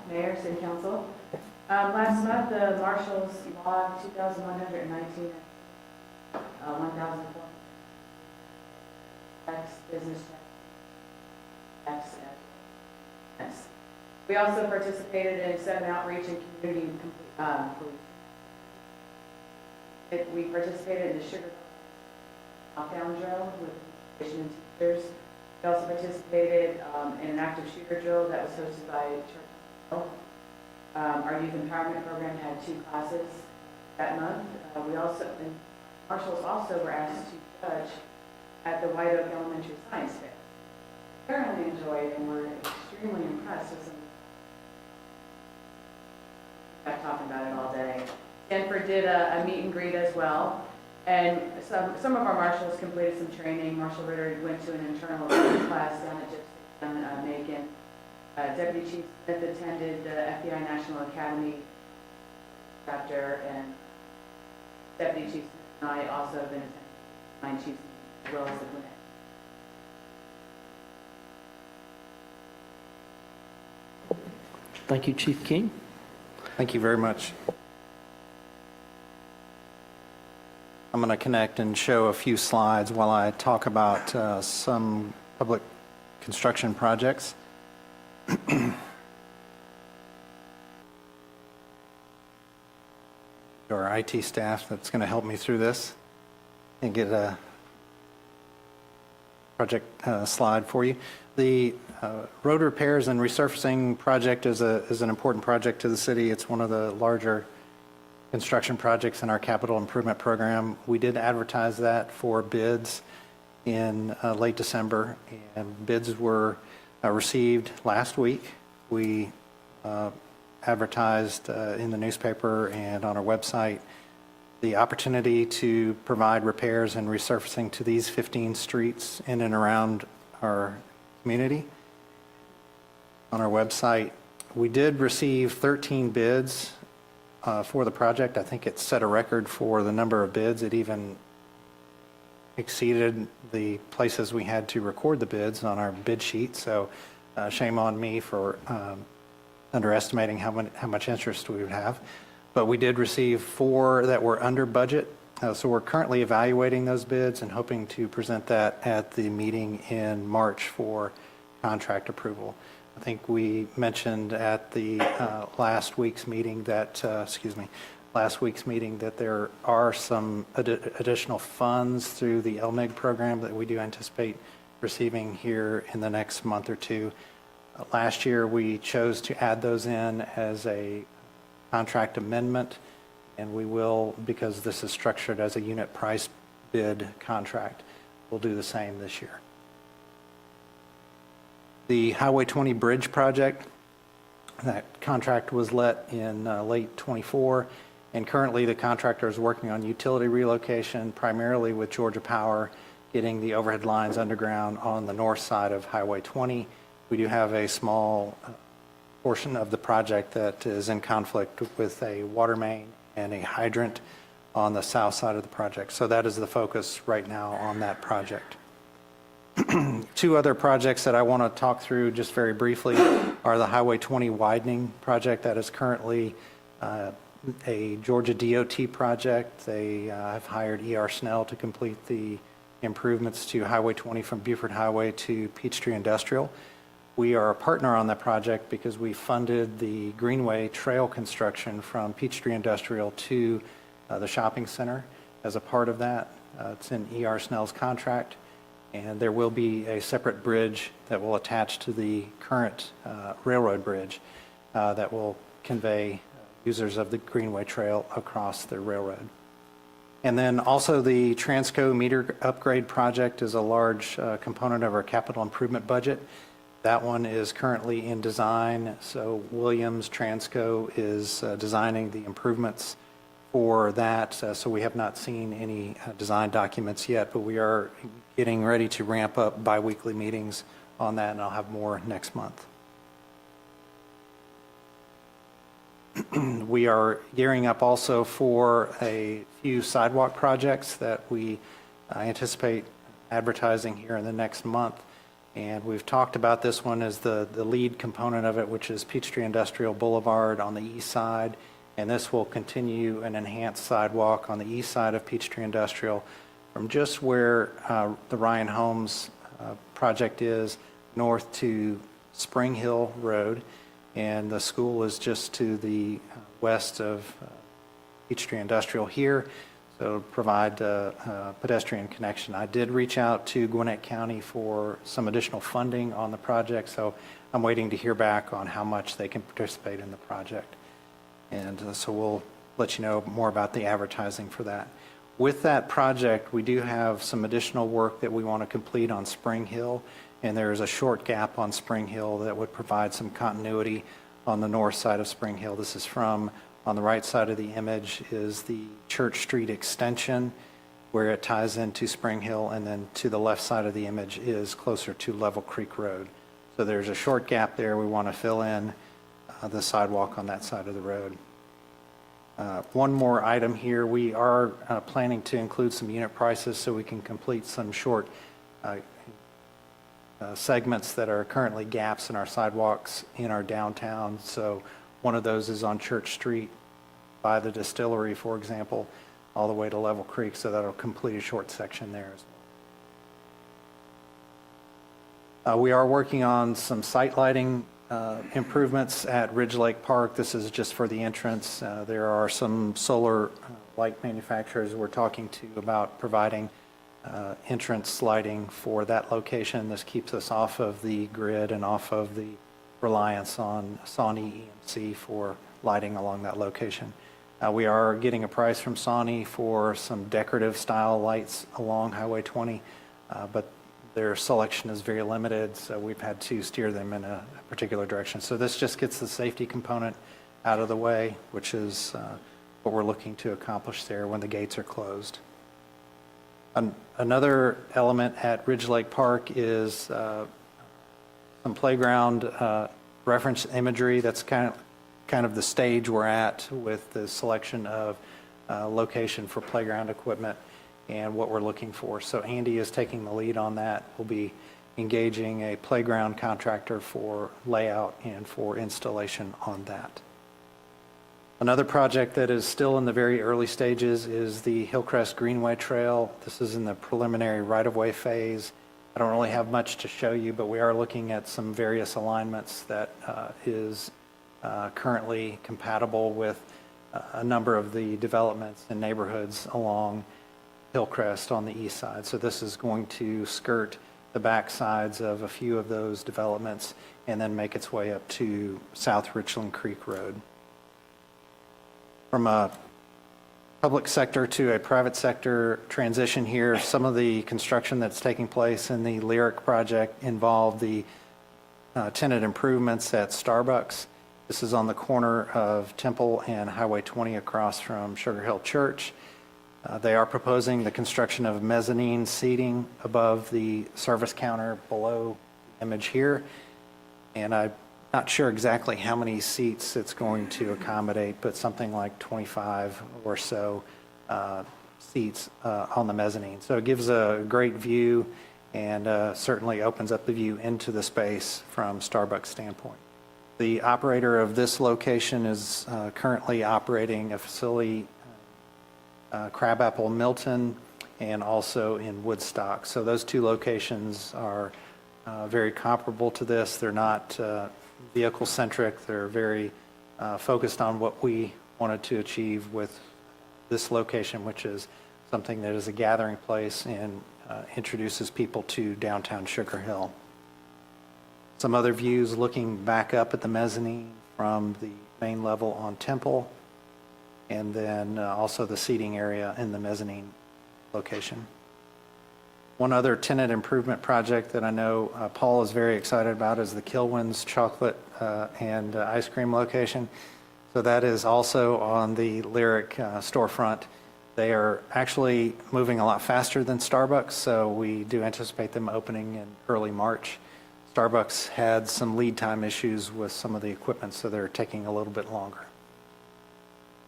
Mayor, City Council. Last month, the Marshals logged 2,119 1,004 tax, business tax. We also participated in 7 outreach and community police. We participated in the Sugar Knockdown Drill with education and teachers. We also participated in an active shooter drill that was hosted by Church. Our youth empowerment program had 2 classes that month. Marshals also were asked to judge at the White Oak Elementary Science Fair. Thoroughly enjoyed and were extremely impressed with some. I've talking about it all day. Stanford did a meet and greet as well, and some of our marshals completed some training. Marshal Ritter went to an internal class down at Macon. Deputy Chief Smith attended the FBI National Academy chapter, and Deputy Chief Smith and I also have been attending 9 chiefs as well as the clinic. Thank you, Chief King. Thank you very much. I'm going to connect and show a few slides while I talk about some public construction projects. Our IT staff that's going to help me through this and get a project slide for you. The road repairs and resurfacing project is an important project to the city. It's one of the larger construction projects in our capital improvement program. We did advertise that for bids in late December, and bids were received last week. We advertised in the newspaper and on our website the opportunity to provide repairs and resurfacing to these 15 streets in and around our community. On our website, we did receive 13 bids for the project. I think it set a record for the number of bids. It even exceeded the places we had to record the bids on our bid sheet. So shame on me for underestimating how much interest we would have. But we did receive 4 that were under budget. So we're currently evaluating those bids and hoping to present that at the meeting in March for contract approval. I think we mentioned at the last week's meeting that there are some additional funds through the LMIG program that we do anticipate receiving here in the next month or 2. Last year, we chose to add those in as a contract amendment, and we will, because this is structured as a unit price bid contract, we'll do the same this year. The Highway 20 Bridge project, that contract was let in late '24, and currently the contractor is working on utility relocation, primarily with Georgia Power, getting the overhead lines underground on the north side of Highway 20. We do have a small portion of the project that is in conflict with a water main and a hydrant on the south side of the project. So that is the focus right now on that project. 2 other projects that I want to talk through just very briefly are the Highway 20 widening project that is currently a Georgia DOT project. They have hired E.R. Snell to complete the improvements to Highway 20 from Buford Highway to Peachtree Industrial. We are a partner on that project because we funded the Greenway Trail construction from Peachtree Industrial to the shopping center as a part of that. It's in E.R. Snell's contract, and there will be a separate bridge that will attach to the current railroad bridge that will convey users of the Greenway Trail across the railroad. And then also the Transco meter upgrade project is a large component of our capital improvement budget. That one is currently in design, so Williams Transco is designing the improvements for that. So we have not seen any design documents yet, but we are getting ready to ramp up biweekly meetings on that, and I'll have more next month. We are gearing up also for a few sidewalk projects that we anticipate advertising here in the next month. And we've talked about this one as the lead component of it, which is Peachtree Industrial Boulevard on the east side. And this will continue an enhanced sidewalk on the east side of Peachtree Industrial from just where the Ryan Homes project is north to Spring Hill Road. And the school is just to the west of Peachtree Industrial here, so provide a pedestrian connection. I did reach out to Gwinnett County for some additional funding on the project, so I'm waiting to hear back on how much they can participate in the project. And so we'll let you know more about the advertising for that. With that project, we do have some additional work that we want to complete on Spring Hill. And there is a short gap on Spring Hill that would provide some continuity on the north side of Spring Hill. This is from, on the right side of the image is the Church Street extension where it ties into Spring Hill, and then to the left side of the image is closer to Level Creek Road. So there's a short gap there. We want to fill in the sidewalk on that side of the road. One more item here. We are planning to include some unit prices so we can complete some short segments that are currently gaps in our sidewalks in our downtown. So one of those is on Church Street by the distillery, for example, all the way to Level Creek. So that'll complete a short section there as well. We are working on some site lighting improvements at Ridge Lake Park. This is just for the entrance. There are some solar light manufacturers we're talking to about providing entrance lighting for that location. This keeps us off of the grid and off of the reliance on Sony EMC for lighting along that location. We are getting a price from Sony for some decorative style lights along Highway 20, but their selection is very limited, so we've had to steer them in a particular direction. So this just gets the safety component out of the way, which is what we're looking to accomplish there when the gates are closed. Another element at Ridge Lake Park is some playground reference imagery. That's kind of the stage we're at with the selection of location for playground equipment and what we're looking for. So Andy is taking the lead on that. We'll be engaging a playground contractor for layout and for installation on that. Another project that is still in the very early stages is the Hillcrest Greenway Trail. This is in the preliminary right-of-way phase. I don't really have much to show you, but we are looking at some various alignments that is currently compatible with a number of the developments and neighborhoods along Hillcrest on the east side. So this is going to skirt the back sides of a few of those developments and then make its way up to South Richland Creek Road. From a public sector to a private sector transition here, some of the construction that's taking place in the Lyric project involved the tenant improvements at Starbucks. This is on the corner of Temple and Highway 20 across from Sugar Hill Church. They are proposing the construction of mezzanine seating above the service counter below the image here. And I'm not sure exactly how many seats it's going to accommodate, but something like 25 or so seats on the mezzanine. So it gives a great view and certainly opens up the view into the space from Starbucks standpoint. The operator of this location is currently operating a facility Crabapple Milton and also in Woodstock. So those two locations are very comparable to this. They're not vehicle-centric. They're very focused on what we wanted to achieve with this location, which is something that is a gathering place and introduces people to downtown Sugar Hill. Some other views looking back up at the mezzanine from the main level on Temple, and then also the seating area in the mezzanine location. One other tenant improvement project that I know Paul is very excited about is the Kilwins chocolate and ice cream location. So that is also on the Lyric storefront. They are actually moving a lot faster than Starbucks, so we do anticipate them opening in early March. Starbucks had some lead time issues with some of the equipment, so they're taking a little bit longer.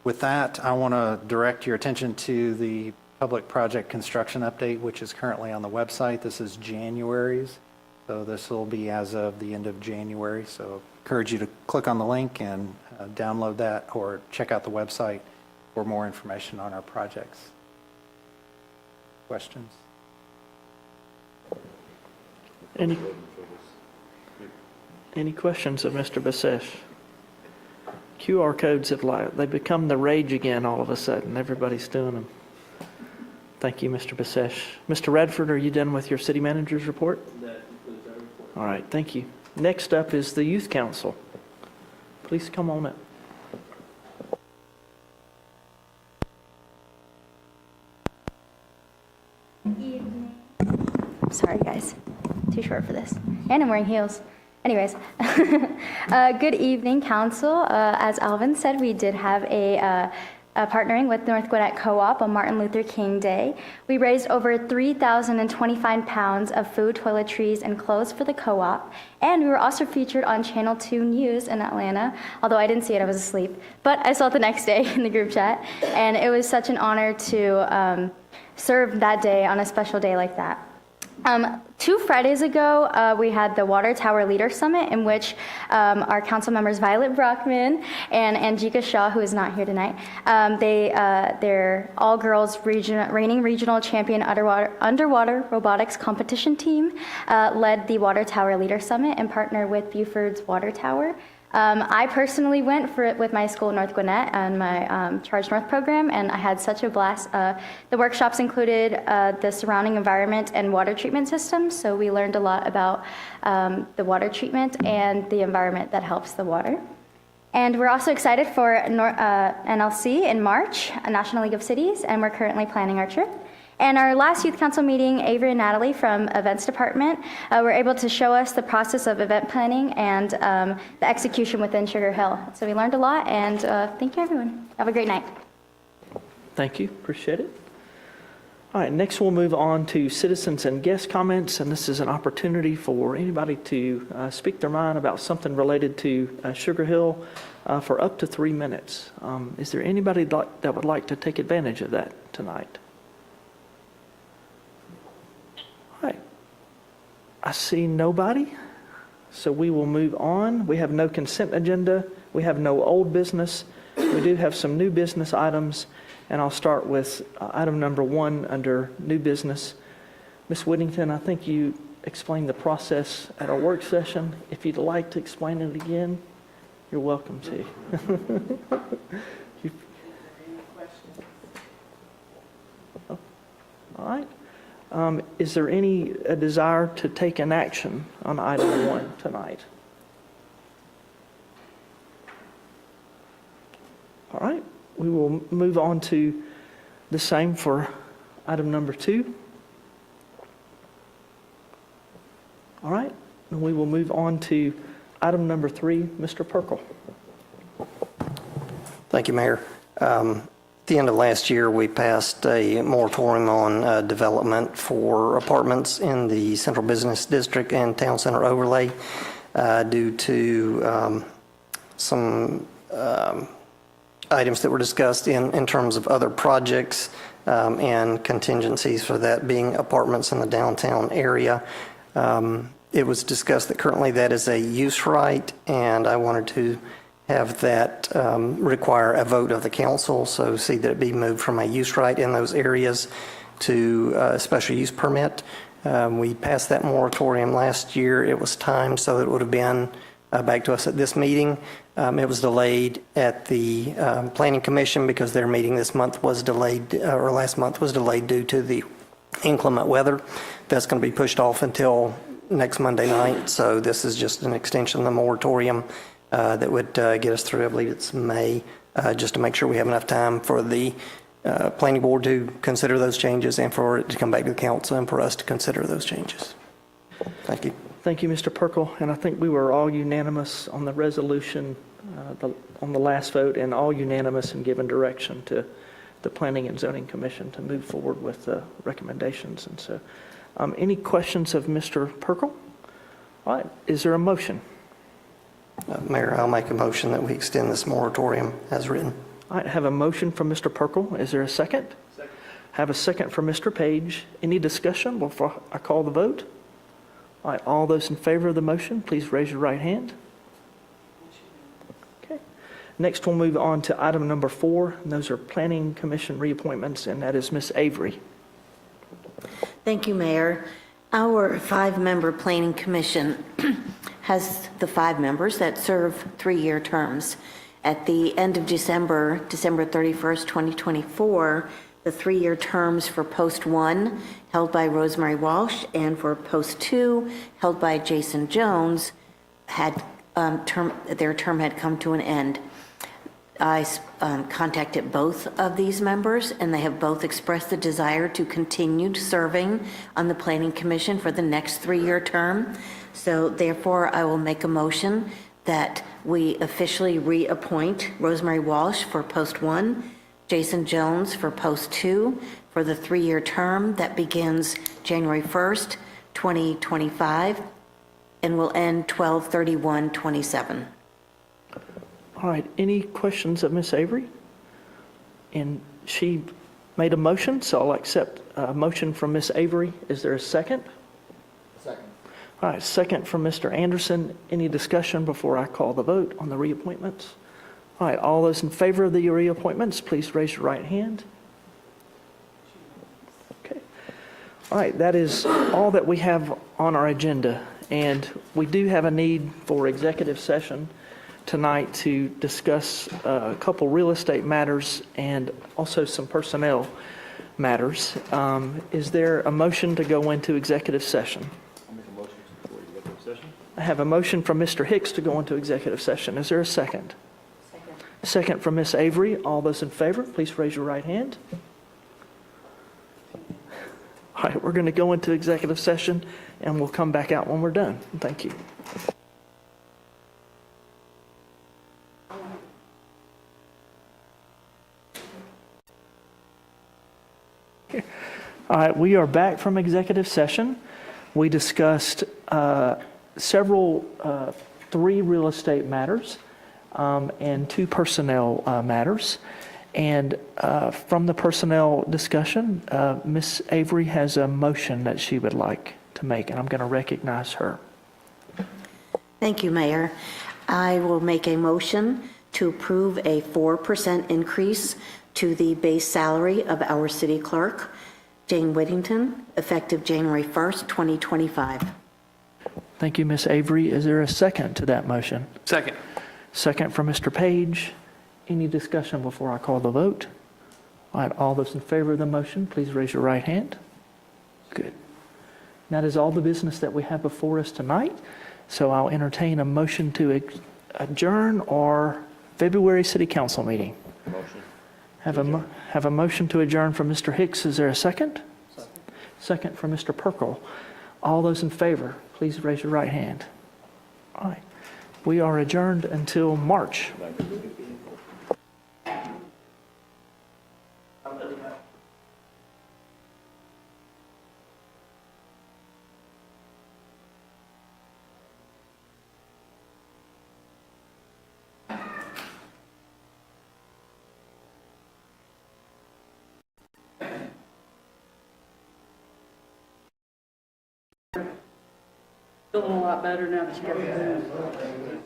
With that, I want to direct your attention to the public project construction update, which is currently on the website. This is January's, so this will be as of the end of January. So I encourage you to click on the link and download that, or check out the website for more information on our projects. Questions? Any questions of Mr. Basesh? QR codes they've become the rage again all of a sudden. Everybody's doing them. Thank you, Mr. Basesh. Mr. Radford, are you done with your city manager's report? That concludes our report. All right, thank you. Next up is the Youth Council. Please come on up. Sorry, guys. Too short for this. And I'm wearing heels. Anyways, good evening, Council. As Alvin said, we did have a partnering with North Gwinnett Co-op on Martin Luther King Day. We raised over 3,025 pounds of food, toiletries, and clothes for the co-op. And we were also featured on Channel 2 News in Atlanta, although I didn't see it, I was asleep. But I saw it the next day in the group chat, and it was such an honor to serve that day on a special day like that. 2 Fridays ago, we had the Water Tower Leader Summit, in which our council members Violet Brockman and Angika Shaw, who is not here tonight, they're all-girls reigning regional champion underwater robotics competition team, led the Water Tower Leader Summit and partnered with Buford's Water Tower. I personally went for it with my school, North Gwinnett, and my Charge North program, and I had such a blast. The workshops included the surrounding environment and water treatment systems, so we learned a lot about the water treatment and the environment that helps the water. And we're also excited for NLC in March, a National League of Cities, and we're currently planning our trip. And our last youth council meeting, Avery and Natalie from events department were able to show us the process of event planning and the execution within Sugar Hill. So we learned a lot, and thank you, everyone. Have a great night. Thank you. Appreciate it. All right, next we'll move on to citizens and guest comments, and this is an opportunity for anybody to speak their mind about something related to Sugar Hill for up to 3 minutes. Is there anybody that would like to take advantage of that tonight? I see nobody, so we will move on. We have no consent agenda. We have no old business. We do have some new business items, and I'll start with item number 1 under new business. Ms. Whittington, I think you explained the process at our work session. If you'd like to explain it again, you're welcome to. Oh, all right. Is there any desire to take an action on item 1 tonight? All right, we will move on to the same for item number 2. All right, and we will move on to item number 3, Mr. Perkle. Thank you, Mayor. At the end of last year, we passed a moratorium on development for apartments in the Central Business District and Town Center overlay due to some items that were discussed in terms of other projects and contingencies for that being apartments in the downtown area. It was discussed that currently that is a use right, and I wanted to have that require a vote of the council, so see that it be moved from a use right in those areas to a special use permit. We passed that moratorium last year. It was timed so it would have been back to us at this meeting. It was delayed at the Planning Commission because their meeting this month was delayed, or last month was delayed due to the inclement weather. That's going to be pushed off until next Monday night. So this is just an extension of the moratorium that would get us through, I believe it's May, just to make sure we have enough time for the Planning Board to consider those changes and for it to come back to the council and for us to consider those changes. Thank you. Thank you, Mr. Perkle. And I think we were all unanimous on the resolution on the last vote, and all unanimous in giving direction to the Planning and Zoning Commission to move forward with the recommendations. And so, any questions of Mr. Perkle? All right, is there a motion? Mayor, I'll make a motion that we extend this moratorium as written. All right, I have a motion from Mr. Perkle. Is there a second? Second. Have a second from Mr. Page. Any discussion before I call the vote? All right, all those in favor of the motion, please raise your right hand. Okay. Next, we'll move on to item number 4, and those are Planning Commission reappointments, and that is Ms. Avery. Thank you, Mayor. Our 5-member Planning Commission has the 5 members that serve 3-year terms. At the end of December 31st, 2024, the 3-year terms for Post 1, held by Rosemary Walsh, and for Post 2, held by Jason Jones, had their term had come to an end. I contacted both of these members, and they have both expressed the desire to continue serving on the Planning Commission for the next 3-year term. So therefore, I will make a motion that we officially reappoint Rosemary Walsh for Post 1, Jason Jones for Post 2, for the 3-year term that begins January 1st, 2025, and will end 12/31/27. All right, any questions of Ms. Avery? And she made a motion, so I'll accept a motion from Ms. Avery. Is there a second? Second. All right, second from Mr. Anderson. Any discussion before I call the vote on the reappointments? All right, all those in favor of the reappointments, please raise your right hand. Okay. All right, that is all that we have on our agenda. And we do have a need for executive session tonight to discuss a couple real estate matters and also some personnel matters. Is there a motion to go into executive session? I'll make a motion for executive session. I have a motion from Mr. Hicks to go into executive session. Is there a second? Second. Second from Ms. Avery. All those in favor, please raise your right hand. All right, we're going to go into executive session, and we'll come back out when we're done. Thank you. All right, we are back from executive session. We discussed several 3 real estate matters and 2 personnel matters. And from the personnel discussion, Ms. Avery has a motion that she would like to make, and I'm going to recognize her. Thank you, Mayor. I will make a motion to approve a 4% increase to the base salary of our city clerk, Jane Whittington, effective January 1st, 2025. Thank you, Ms. Avery. Is there a second to that motion? Second. Second from Mr. Page. Any discussion before I call the vote? All right, all those in favor of the motion, please raise your right hand. Good. That is all the business that we have before us tonight. So I'll entertain a motion to adjourn our February City Council meeting. Motion. Have a motion to adjourn from Mr. Hicks. Is there a second? Second. Second from Mr. Perkle. All those in favor, please raise your right hand. All right. We are adjourned until March. Feeling a lot better now that you got the